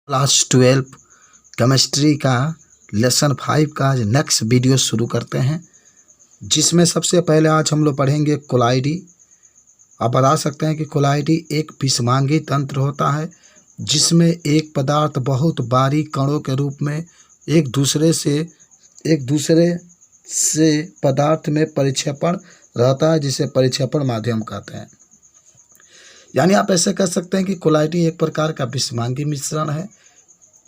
Class 12 chemistry का lesson 5 का आज नेक्स्ट वीडियो शुरू करते हैं, जिसमें सबसे पहले आज हम लोग पढ़ेंगे कोलाइडी। आप बता सकते हैं कि कोलाइडी एक विषमांगी तंत्र होता है जिसमें एक पदार्थ बहुत बारीक कणों के रूप में एक दूसरे से पदार्थ में परिक्षेपण रहता है, जिसे परिक्षेपण माध्यम कहते हैं। यानी आप ऐसे कह सकते हैं कि कोलाइडी एक प्रकार का विषमांगी मिश्रण है।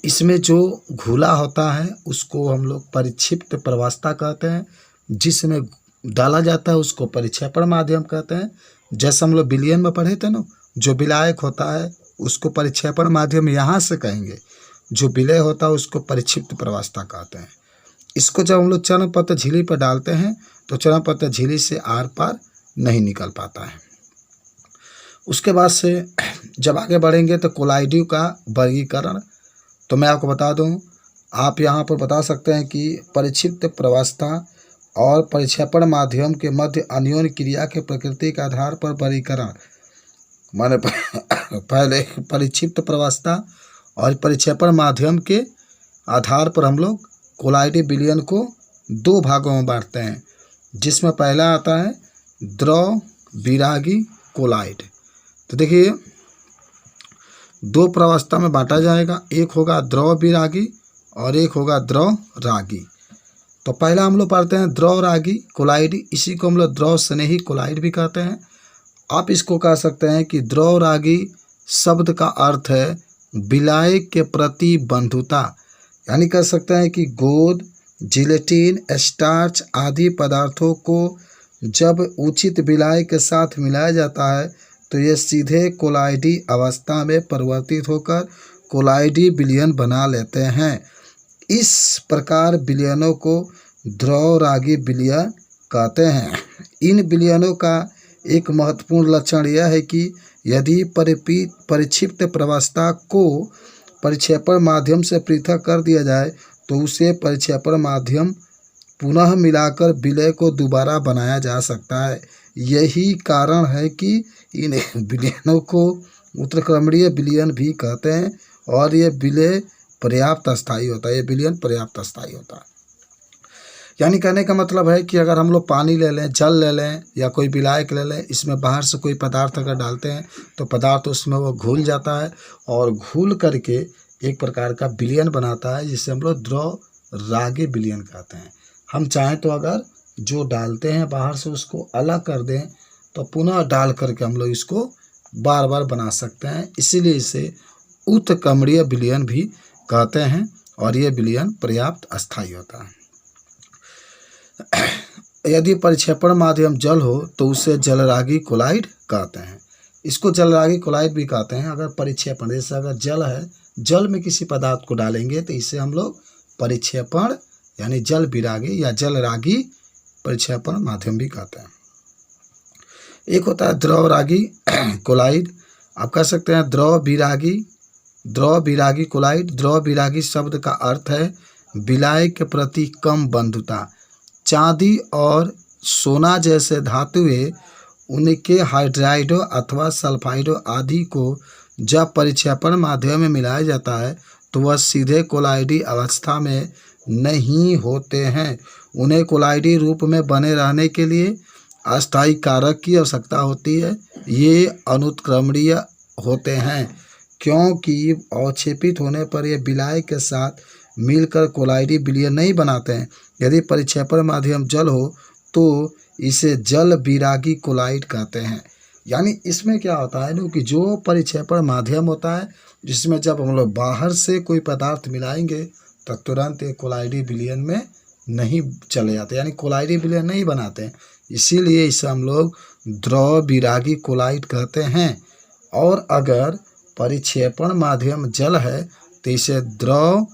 इसमें जो घुला होता है उसको हम लोग परिक्षिप्त प्रवास्ता कहते हैं, जिसमें डाला जाता है उसको परिक्षेपण माध्यम कहते हैं। जैसे हम लोग विलयन में पढ़े थे ना, जो विलायक होता है उसको परिक्षेपण माध्यम यहाँ से कहेंगे, जो विलय होता है उसको परिक्षिप्त प्रवास्ता कहते हैं। इसको जब हम लोग चरणपत्र झिल्ली पर डालते हैं तो चरणपत्र झिल्ली से आर पार नहीं निकल पाता है। उसके बाद से जब आगे बढ़ेंगे तो कोलाइडी का वर्गीकरण, तो मैं आपको बता दूं, आप यहाँ पर बता सकते हैं कि परिक्षिप्त प्रवास्ता और परिक्षेपण माध्यम के मध्य अन्योन्य क्रिया के प्रकृति के आधार पर वर्गीकरण, माने पहले परिक्षिप्त प्रवास्ता और परिक्षेपण माध्यम के आधार पर हम लोग कोलाइडी विलयन को दो भागों में बांटते हैं, जिसमें पहला आता है द्रव विरागी कोलाइड। तो देखिए दो प्रवस्था में बांटा जाएगा, एक होगा द्रव विरागी और एक होगा द्रव रागी। तो पहला हम लोग पढ़ते हैं द्रव रागी कोलाइड, इसी को हम लोग द्रव स्नेही कोलाइड भी कहते हैं। आप इसको कह सकते हैं कि द्रव रागी शब्द का अर्थ है विलायक के प्रति बंधुता, यानी कह सकते हैं कि गोंद, जिलेटिन, स्टार्च आदि पदार्थों को जब उचित विलायक के साथ मिलाया जाता है तो ये सीधे कोलाइडी अवस्था में परिवर्तित होकर कोलाइडी विलयन बना लेते हैं। इस प्रकार विलयनों को द्रव रागी विलयन कहते हैं। इन विलयनों का एक महत्वपूर्ण लक्षण यह है कि यदि परिक्षिप्त प्रवास्ता को परिक्षेपण माध्यम से पृथक कर दिया जाए तो उसे परिक्षेपण माध्यम पुनः मिलाकर विलय को दोबारा बनाया जा सकता है। यही कारण है कि इन विलयनों को उत्तरक्रमणीय विलयन भी कहते हैं और ये विलय पर्याप्त अस्थायी होता है, ये विलयन पर्याप्त अस्थायी होता है। यानी कहने का मतलब है कि अगर हम लोग पानी ले लें, जल ले लें या कोई विलायक ले लें, इसमें बाहर से कोई पदार्थ अगर डालते हैं तो पदार्थ उसमें वो घुल जाता है और घुल करके एक प्रकार का विलयन बनाता है, जिसे हम लोग द्रव रागी विलयन कहते हैं। हम चाहें तो अगर जो डालते हैं बाहर से उसको अलग कर दें तो पुनः डाल करके हम लोग इसको बार बार बना सकते हैं, इसीलिए इसे उत्तरक्रमणीय विलयन भी कहते हैं और ये विलयन पर्याप्त अस्थायी होता है। यदि परिक्षेपण माध्यम जल हो तो उसे जलरागी कोलाइड कहते हैं। इसको जलरागी कोलाइड भी कहते हैं। अगर परिक्षेपण, जैसे अगर जल है, जल में किसी पदार्थ को डालेंगे तो इसे हम लोग परिक्षेपण यानी जल विरागी या जल रागी परिक्षेपण माध्यम भी कहते हैं। एक होता है द्रव रागी कोलाइड, आप कह सकते हैं द्रव विरागी कोलाइड। द्रव विरागी शब्द का अर्थ है विलायक के प्रति कम बंधुता। चांदी और सोना जैसे धातुएं उनके हाइड्राइडो अथवा सल्फाइडो आदि को जब परिक्षेपण माध्यम में मिलाया जाता है तो वह सीधे कोलाइडी अवस्था में नहीं होते हैं। उन्हें कोलाइडी रूप में बने रहने के लिए अस्थायी कारक की आवश्यकता होती है। ये अनुत्क्रमणीय होते हैं क्योंकि अवक्षेपित होने पर ये विलायक के साथ मिलकर कोलाइडी विलयन नहीं बनाते हैं। यदि परिक्षेपण माध्यम जल हो तो इसे जल विरागी कोलाइड कहते हैं। यानी इसमें क्या होता है ना कि जो परिक्षेपण माध्यम होता है, जिसमें जब हम लोग बाहर से कोई पदार्थ मिलाएंगे तो तुरंत ये कोलाइडी विलयन में नहीं चले जाते, यानी कोलाइडी विलयन नहीं बनाते हैं, इसीलिए इसे हम लोग द्रव विरागी कोलाइड कहते हैं। और अगर परिक्षेपण माध्यम जल है तो इसे द्रव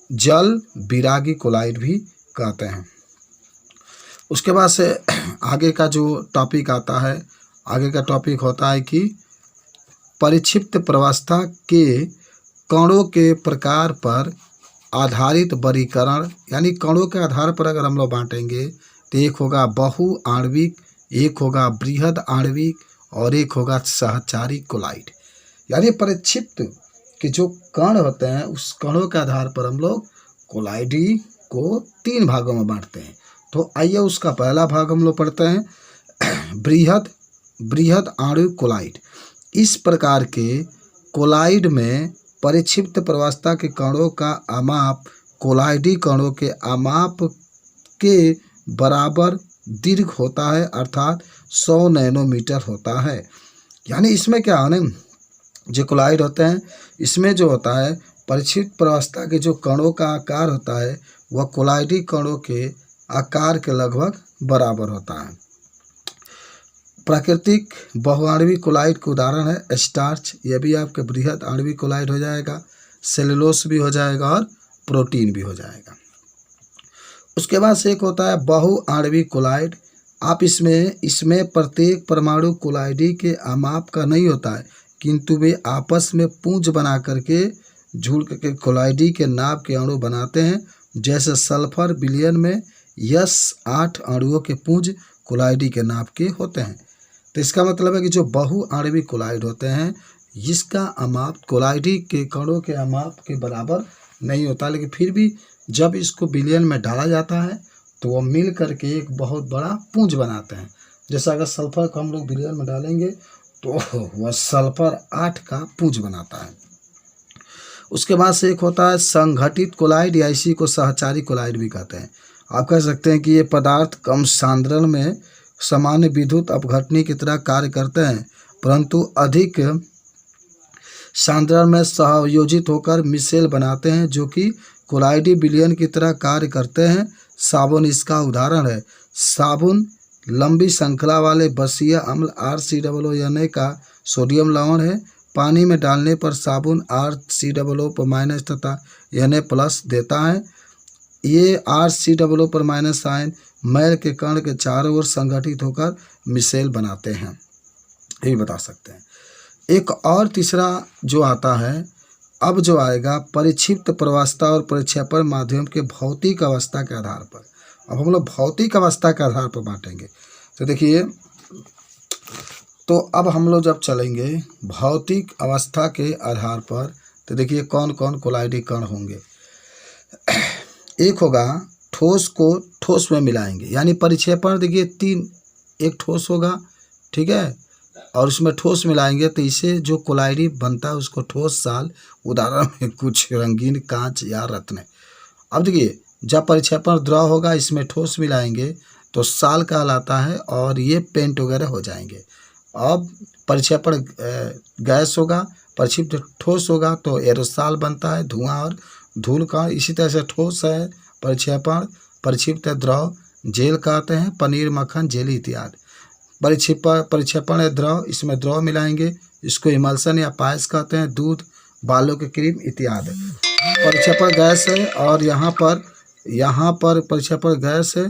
जल विरागी कोलाइड भी कहते हैं। उसके बाद से आगे का जो टॉपिक आता है, आगे का टॉपिक होता है कि परिक्षिप्त प्रवास्ता के कणों के प्रकार पर आधारित वर्गीकरण, यानी कणों के आधार पर अगर हम लोग बांटेंगे तो एक होगा बहु आणविक, एक होगा बृहद आणविक और एक होगा सहचारी कोलाइड। यानी परिक्षिप्त कि जो कण होते हैं उस कणों के आधार पर हम लोग कोलाइडी को 3 भागों में बांटते हैं। तो आइए उसका पहला भाग हम लोग पढ़ते हैं, बृहद आणविक कोलाइड। इस प्रकार के कोलाइड में परिक्षिप्त प्रवास्ता के कणों का आमाप कोलाइडी कणों के आमाप के बराबर दीर्घ होता है, अर्थात 100 नैनोमीटर होता है। यानी इसमें क्या है, जो कोलाइड होते हैं इसमें जो होता है परिक्षिप्त प्रवास्ता के जो कणों का आकार होता है वह कोलाइडी कणों के आकार के लगभग बराबर होता है। प्राकृतिक बहुआण्विक कोलाइड का उदाहरण है स्टार्च, यह भी आपके बृहद आणविक कोलाइड हो जाएगा, सेलुलोस भी हो जाएगा और प्रोटीन भी हो जाएगा। उसके बाद से एक होता है बहुआण्विक कोलाइड। आप इसमें प्रत्येक परमाणु कोलाइडी के आमाप का नहीं होता है, किंतु वे आपस में पुंज बना करके जुड़ करके कोलाइडी के नाप के अणु बनाते हैं। जैसे सल्फर विलयन में S8 अणुओं के पुंज कोलाइडी के नाप के होते हैं। तो इसका मतलब है कि जो बहुआण्विक कोलाइड होते हैं इसका आमाप कोलाइडी के कणों के आमाप के बराबर नहीं होता, लेकिन फिर भी जब इसको विलयन में डाला जाता है तो वह मिल करके एक बहुत बड़ा पुंज बनाते हैं। जैसा अगर सल्फर को हम लोग विलयन में डालेंगे तो वह सल्फर 8 का पुंज बनाता है। उसके बाद से एक होता है संघटित कोलाइड, या इसी को सहचारी कोलाइड भी कहते हैं। आप कह सकते हैं कि ये पदार्थ कम सांद्रण में सामान्य विद्युत अपघटनी की तरह कार्य करते हैं, परंतु अधिक सांद्रण में सहयोजित होकर मिसेल बनाते हैं जो कि कोलाइडी विलयन की तरह कार्य करते हैं। साबुन इसका उदाहरण है। साबुन लंबी श्रृंखला वाले बसीय अम्ल RCOO का सोडियम लवण है। पानी में डालने पर साबुन RCOO- तथा Na+ देता है। ये RCOO- आयन मैल के कण के चारों ओर संगठित होकर मिसेल बनाते हैं, ये बता सकते हैं। एक और तीसरा जो आता है, अब जो आएगा परिक्षिप्त प्रवास्ता और परिक्षेपण माध्यम के भौतिक अवस्था के आधार पर। अब हम लोग भौतिक अवस्था के आधार पर बांटेंगे। तो देखिए, तो अब हम लोग जब चलेंगे भौतिक अवस्था के आधार पर, तो देखिए कौन कौन कोलाइडी कण होंगे। एक होगा ठोस को ठोस में मिलाएंगे, यानी परिक्षेपण देखिए 3, एक ठोस होगा, ठीक है, और उसमें ठोस मिलाएंगे तो इसे जो कोलाइडी बनता है उसको ठोस साल, उदाहरण में कुछ रंगीन कांच या रत्न। अब देखिए जब परिक्षेपण द्रव होगा इसमें ठोस मिलाएंगे तो साल कहलाता है और ये पेंट वगैरह हो जाएंगे। अब परिक्षेपण गैस होगा, परिक्षिप्त ठोस होगा तो एरोसॉल बनता है, धुआं और धूल का। इसी तरह से ठोस है परिक्षेपण, परिक्षिप्त द्रव जेल कहते हैं, पनीर, मक्खन, जेली इत्यादि। परिक्षेपण है द्रव, इसमें द्रव मिलाएंगे, इसको इमल्सन या पायस कहते हैं, दूध, बालों की क्रीम इत्यादि। परिक्षेपण गैस है और यहाँ पर परिक्षेपण गैस है